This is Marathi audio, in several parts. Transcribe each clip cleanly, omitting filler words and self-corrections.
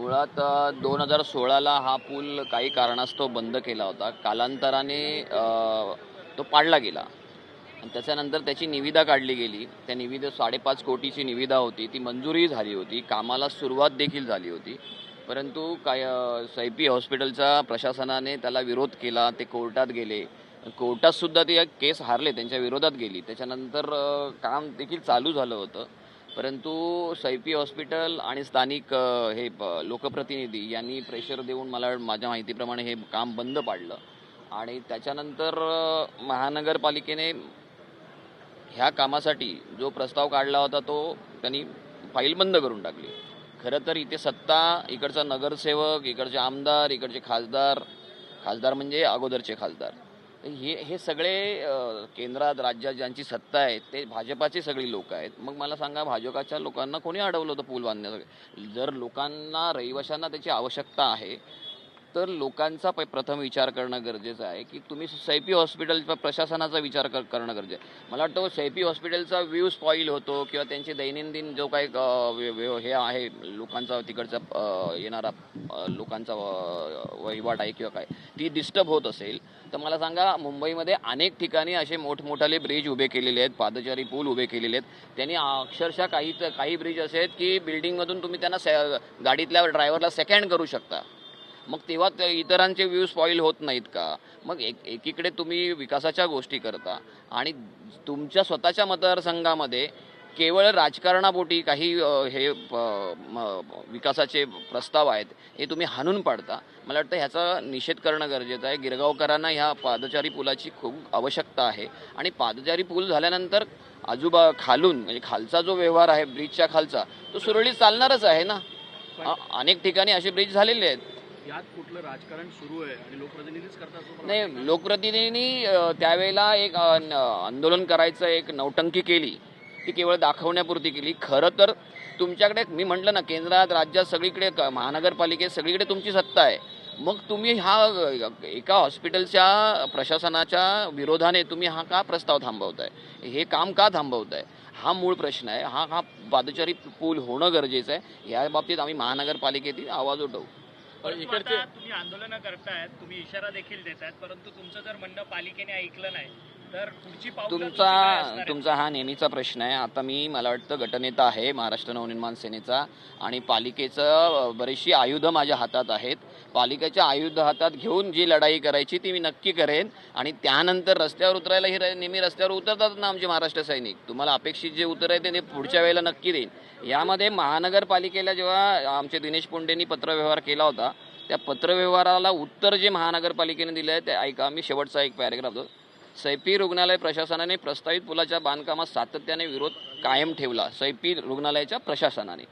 मुळात 2016ला हा पूल काही कारणास्तव बंद केला होता. कालांतराने तो पाडला गेला आणि त्याच्यानंतर त्याची निविदा काढली गेली. त्या निविदा 5.5 कोटीची निविदा होती, ती मंजुरी झाली होती, कामाला सुरुवात देखील झाली होती. परंतु काय सैपी हॉस्पिटलच्या प्रशासनाने त्याला विरोध केला. ते कोर्टात गेले, कोर्टात सुद्धा ते केस हारले, त्यांच्या विरोधात गेली. त्याच्यानंतर काम देखील चालू झालं होतं. परंतु सैपी हॉस्पिटल आणि स्थानिक लोकप्रतिनिधी यांनी प्रेशर देऊन माझ्या माहितीप्रमाणे हे काम बंद पाडलं आणि त्याच्यानंतर महानगरपालिकेने ह्या कामासाठी जो प्रस्ताव काढला होता तो त्यांनी फाईल बंद करून टाकली. खरं तर इथे सत्ता, इकडचा नगरसेवक, इकडचे आमदार, इकडचे खासदार म्हणजे अगोदरचे खासदार, हे सगळे केंद्रात राज्यात ज्यांची सत्ता आहे ते भाजपाचे सगळी लोक आहेत. मग मला सांगा, भाजपाच्या लोकांना कोणी अडवलं होतं पूल बांधण्यासाठी? जर लोकांना, रहिवाशांना त्याची आवश्यकता आहे तर लोकांचा प्रथम विचार करणं गरजेचं आहे की तुम्ही सैपी हॉस्पिटलच्या प्रशासनाचा विचार करणं गरजेचं आहे. मला वाटतं सैपी हॉस्पिटलचा व्ह्यू स्पॉईल होतो किंवा त्यांचे दैनंदिन जो काही हे आहे लोकांचा, तिकडचा येणारा लोकांचा वहिवाट आहे किंवा काय, ती डिस्टर्ब होत असेल तर मला सांगा, मुंबईमध्ये अनेक ठिकाणी असे मोठमोठाले ब्रिज उभे केलेले आहेत, पादचारी पूल उभे केलेले आहेत. त्यांनी अक्षरशः काही ब्रिज असे आहेत की बिल्डिंगमधून तुम्ही त्यांना गाडीतल्या ड्रायव्हरला सेकंड करू शकता. मग तेव्हा इतरांचे व्ह्यू स्पॉईल होत नाहीत का? मग एकीकडे तुम्ही विकासाच्या गोष्टी करता आणि तुमच्या स्वतःच्या मतदारसंघामध्ये केवळ राजकारणापोटी काही विकासाचे प्रस्ताव आहेत हे तुम्ही हाणून पाडता. मला वाटतं ह्याचा निषेध करणं गरजेचं आहे. गिरगावकरांना ह्या पादचारी पुलाची खूप आवश्यकता आहे आणि पादचारी पूल झाल्यानंतर खालून म्हणजे खालचा जो व्यवहार आहे ब्रिजच्या खालचा, तो सुरळीत चालणारच आहे ना. अनेक ठिकाणी असे ब्रिज झालेले आहेत. यात कुठलं राजकारण सुरू आहे आणि लोकप्रतिनिधीच करतात? नाही, लोकप्रतिनिधींनी त्यावेळेला एक आंदोलन करायचं एक नौटंकी केली, ती केवळ दाखवण्यापुरती केली. खरं तर तुमच्याकडे, मी म्हटलं ना, केंद्रात, राज्यात, सगळीकडे, महानगरपालिकेत सगळीकडे तुमची सत्ता आहे. मग तुम्ही एका हॉस्पिटलच्या प्रशासनाच्या विरोधाने तुम्ही का प्रस्ताव थांबवताय? हे काम का थांबवताय? हा मूळ प्रश्न आहे. हा पादचारी पूल होणं गरजेचं आहे. या बाबतीत आम्ही महानगरपालिकेतील आवाज उठवू. तुम्ही आंदोलन करतायत, तुम्ही इशारा देखील देतायत, परंतु तुमचं जर म्हणणं पालिकेने ऐकलं नाही तर पुढची पाऊल तुमचा हा नेहमीचा प्रश्न आहे. आता मला वाटतं गटनेता आहे महाराष्ट्र नवनिर्माण सेनेचा आणि पालिकेचं बरीचशी आयुधं माझ्या हातात आहेत. पालिकेच्या आयुध हातात घेऊन जी लढाई करायची ती मी नक्की करेन आणि त्यानंतर रस्त्यावर उतरायला, हे नेहमी रस्त्यावर उतरतात ना आमचे महाराष्ट्र सैनिक, तुम्हाला अपेक्षित जे उत्तर आहे ते पुढच्या वेळेला नक्की देईन. यामध्ये महानगरपालिकेला जेव्हा आमचे दिनेश पुंडेंनी पत्रव्यवहार केला होता, त्या पत्रव्यवहाराला उत्तर जे महानगरपालिकेने दिलं आहे ते ऐका. मी शेवटचा एक पॅरेग्राफ देतो. सैपी रुग्णालय प्रशासनाने प्रस्तावित पुलाच्या बांधकामात सातत्याने विरोध कायम ठेवला. सैपी रुग्णालयाच्या प्रशासनाने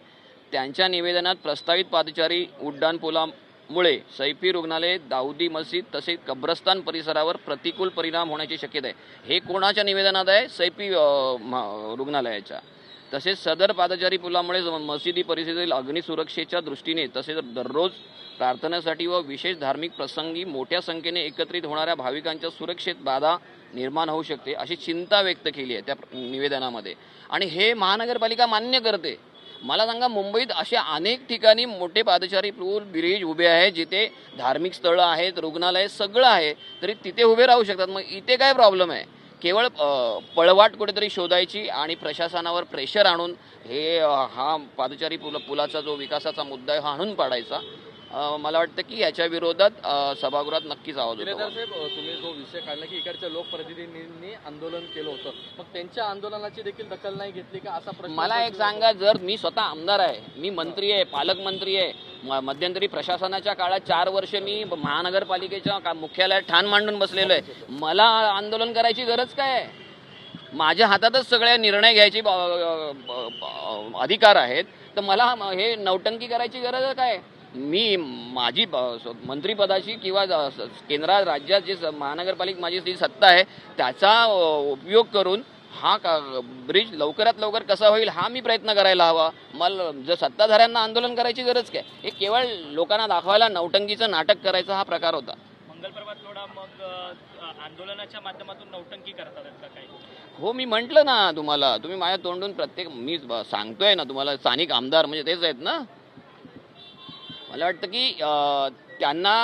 त्यांच्या निवेदनात प्रस्तावित पादचारी उड्डाण पुलामुळे सैपी रुग्णालय, दाऊदी मस्जिद तसेच कब्रस्तान परिसरावर प्रतिकूल परिणाम होण्याची शक्यता आहे. हे कोणाच्या निवेदनात आहे? सैपी रुग्णालयाच्या. तसेच सदर पादचारी पुलामुळे मशिदी परिसरातील अग्निसुरक्षेच्या दृष्टीने तसेच दररोज प्रार्थनेसाठी व विशेष धार्मिक प्रसंगी मोठ्या संख्येने एकत्रित होणाऱ्या भाविकांच्या सुरक्षेत बाधा निर्माण होऊ शकते अशी चिंता व्यक्त केली आहे त्या निवेदनामध्ये आणि हे महानगरपालिका मान्य करते. मला सांगा, मुंबईत असे अनेक ठिकाणी मोठे पादचारी पूल, ब्रिज उभे आहेत जिथे धार्मिक स्थळं आहेत, रुग्णालय, सगळं आहे, तरी तिथे उभे राहू शकतात. मग इथे काय प्रॉब्लेम आहे? केवळ पळवाट कुठेतरी शोधायची आणि प्रशासनावर प्रेशर आणून हा पादचारी पुलाचा जो विकासाचा मुद्दा आहे हा आणून पाडायचा. मला वाटतं की याच्या विरोधात सभागृहात नक्कीच आवाज होतो. साहेब, तुम्ही जो विषय काढला की इकडच्या लोकप्रतिनिधींनी आंदोलन केलं होतं, मग त्यांच्या आंदोलनाची देखील दखल नाही घेतली का, असा प्रश्न मला एक सांगा. जर मी स्वतः आमदार आहे, मी मंत्री आहे, पालकमंत्री आहे, मध्यंतरी प्रशासनाच्या काळात 4 वर्ष मी महानगरपालिकेच्या मुख्यालयात ठाण मांडून बसलेलो आहे, मला आंदोलन करायची गरज काय आहे? माझ्या हातातच सगळे निर्णय घ्यायचे अधिकार आहेत, तर मला हे नौटंकी करायची गरज काय? मी माझी मंत्रिपदाची किंवा केंद्रात, राज्यात जे महानगरपालिका माझी जी सत्ता आहे त्याचा उपयोग करून हा ब्रिज लवकरात लवकर कसा होईल हा मी प्रयत्न करायला हवा. मला जर सत्ताधाऱ्यांना आंदोलन करायची गरज काय? हे केवळ लोकांना दाखवायला नौटंकीचं नाटक करायचा हा प्रकार होता. मंगलप्रभात थोडा मग आंदोलनाच्या माध्यमातून नौटंकी करतात का काही? हो, मी म्हटलं ना तुम्हाला, तुम्ही माझ्या तोंडून मी सांगतोय ना तुम्हाला, स्थानिक आमदार म्हणजे तेच आहेत ना. मला वाटतं की त्यांना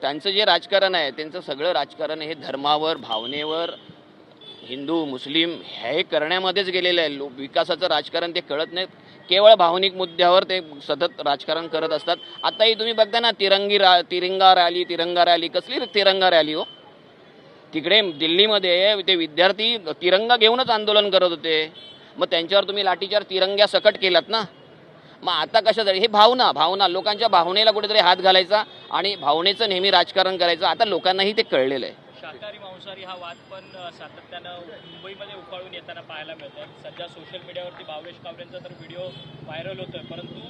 त्यांचं जे राजकारण आहे त्यांचं सगळं राजकारण हे धर्मावर, भावनेवर, हिंदू मुस्लिम हे करण्यामध्येच गेलेलं आहे. विकासाचं राजकारण ते कळत नाहीत, केवळ भावनिक मुद्द्यावर ते सतत राजकारण करत असतात. आताही तुम्ही बघता ना, तिरंगा रॅली कसली तिरंगा रॅली हो. तिकडे दिल्लीमध्ये ते विद्यार्थी तिरंगा घेऊनच आंदोलन करत होते, मग त्यांच्यावर तुम्ही लाठीचार्ज तिरंग्या सकट केलात ना. मग आता कशासाठी हे भावना लोकांच्या भावनेला कुठेतरी हात घालायचा आणि भावनेचं नेहमी राजकारण करायचं. आता लोकांनाही ते कळलेलं आहे. शाकाहारी मांसाहारी हा वाद पण सातत्यानं मुंबईमध्ये उफाळून येताना पाहायला मिळतोय. सध्या सोशल मीडियावरती भावेश कावरेंचा तर व्हिडिओ व्हायरल होतोय, परंतु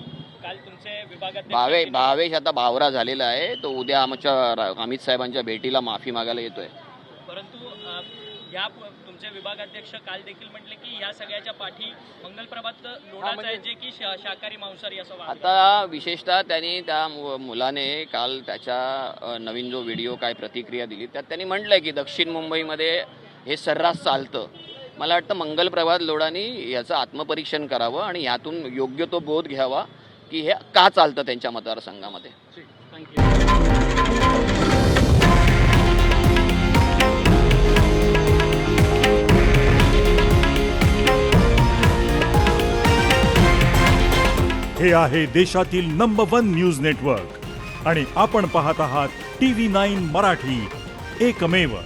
काल तुमचे विभागाध्यक्ष भावेश आता भावरा झालेला आहे. तो उद्या आमच्या अमित साहेबांच्या भेटीला माफी मागायला येतोय. परंतु या तुमचे विभागाध्यक्ष काल देखील म्हटले की या सगळ्याच्या पाठी मंगलप्रभात लोढाच आहे, जे की शाकाहारी मांसाहारी असं वाद. आता विशेषतः त्यांनी त्या मुलाने काल त्याच्या नवीन जो व्हिडिओ काय प्रतिक्रिया दिली त्यात त्यांनी म्हटलंय की दक्षिण मुंबईमध्ये हे सर्रास चालतं. मला वाटतं मंगलप्रभात लोढांनी याचं आत्मपरीक्षण करावं आणि यातून योग्य तो बोध घ्यावा की हे का चालतं त्यांच्या मतदारसंघामध्ये. थँक्यू. हे आहे देशातील नंबर 1 न्यूज नेटवर्क आणि आपण पाहत आहात TV9 मराठी, एकमेव.